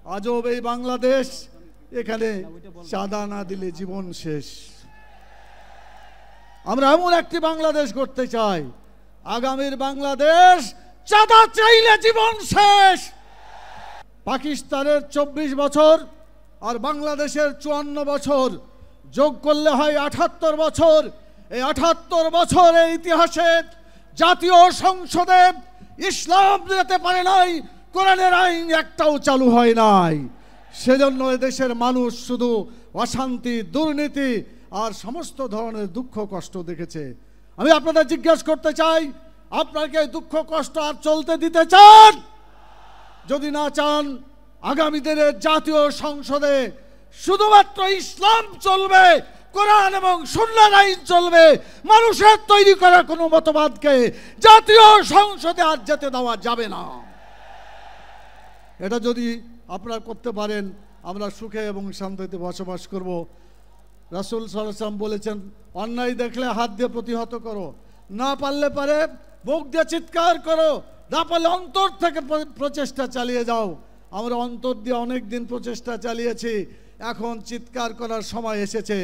আজব এই বাংলাদেশ, এখানে চাঁদা না দিলে জীবন শেষ। আমরা এমন একটি বাংলাদেশ করতে চাই, আগামীর বাংলাদেশ চাঁদা চাইলে জীবন শেষ। পাকিস্তানের 24 বছর আর বাংলাদেশের 54 বছর যোগ করলে হয় 78 বছর। এই 78 বছরের ইতিহাসে জাতীয় সংসদে ইসলাম যেতে পারে নাই, কোরআনের আইন একটাও চালু হয় নাই। সেজন্য এদেশের মানুষ শুধু অশান্তি, দুর্নীতি আর সমস্ত ধরনের দুঃখ কষ্ট দেখেছে। আমি আপনাদের জিজ্ঞেস করতে চাই, আপনারা কি দুঃখ কষ্ট আর চলতে দিতে চান? যদি না চান, আগামী দিনের জাতীয় সংসদে শুধুমাত্র ইসলাম চলবে, কোরআন এবং সুন্নাহর আইন চলবে। মানুষের তৈরি করা কোনো মতবাদকে জাতীয় সংসদে আর যেতে দেওয়া যাবে না। এটা যদি আপনারা করতে পারেন, আমরা সুখে এবং শান্তিতে বসবাস করব। রাসূল সাল্লাল্লাহু আলাইহি ওয়াসাল্লাম বলেছেন, অন্যায় দেখলে হাত দিয়ে প্রতিহত করো, না পারলে পারে মুখ দিয়ে চিৎকার করো, না পারলে অন্তর থেকে প্রচেষ্টা চালিয়ে যাও। আমরা অন্তর দিয়ে অনেক দিন প্রচেষ্টা চালিয়েছি, এখন চিৎকার করার সময় এসেছে।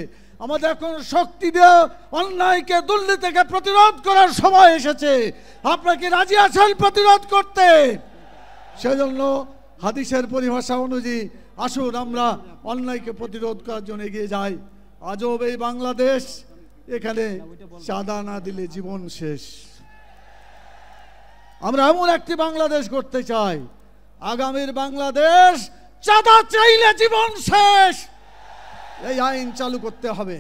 আমাদের এখন শক্তি দিয়ে অন্যায়কে, দুর্নীতিকে প্রতিরোধ করার সময় এসেছে। আপনারা কি রাজি আছেন প্রতিরোধ করতে? সেজন্য হাদিসের পরিভাষা অনুযায়ী আসুন আমরা অন্যায়কে প্রতিরোধ করার জন্য এগিয়ে যাই। আজব এই বাংলাদেশ, এখানে চাঁদা না দিলে জীবন শেষ। আমরা এমন একটি বাংলাদেশ করতে চাই, আগামীর বাংলাদেশ চাঁদা চাইলে জীবন শেষ। এই আইন চালু করতে হবে,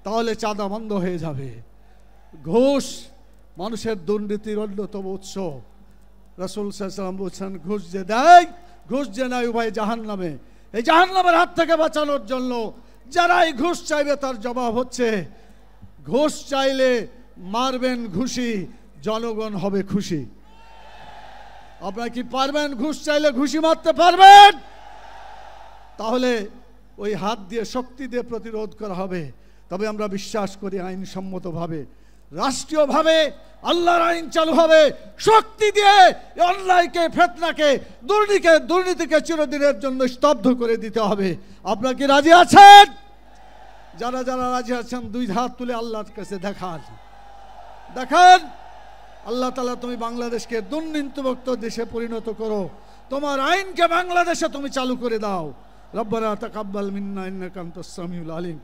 তাহলে চাঁদা বন্ধ হয়ে যাবে। ঘুষ মানুষের দুর্নীতির অন্যতম উৎস। রাসূল সাল্লাল্লাহু আলাইহি ওয়াসাল্লাম বলছেন, ঘুষ যে দেয়, ঘুষ যে নেয়, উভয় জাহান্নামে। এই জাহান্নামের হাত থেকে বাঁচানোর জন্য যারা এই ঘুষ চাইবে, তার জবাব হচ্ছে, ঘুষ চাইলে মারবেন ঘুষি, জনগণ হবে খুশি। আপনারা কি পারবেন? ঘুষ চাইলে ঘুষি মারতে পারবেন? তাহলে ওই হাত দিয়ে, শক্তি দিয়ে প্রতিরোধ করা হবে। তবে আমরা বিশ্বাস করি আইনসম্মতভাবে, রাষ্ট্রীয়ভাবে আল্লাহর আইন চালু হবে। শক্তি দিয়ে অন্যায়কে, ফিতনাকে, দুর্নীতিকে চিরদিনের জন্য স্তব্ধ করে দিতে হবে। আপনারা কি রাজি আছেন? যারা যারা রাজি আছেন দুই হাত তুলে আল্লাহর কাছে দেখান। আল্লাহ তাআলা, তুমি বাংলাদেশকে দুর্নীতিমুক্ত দেশে পরিণত করো, তোমার আইনকে বাংলাদেশে তুমি চালু করে দাও। রব্বানা তাকাব্বাল মিন্না ইন্নাকা আনতাস সামিউল আলিম।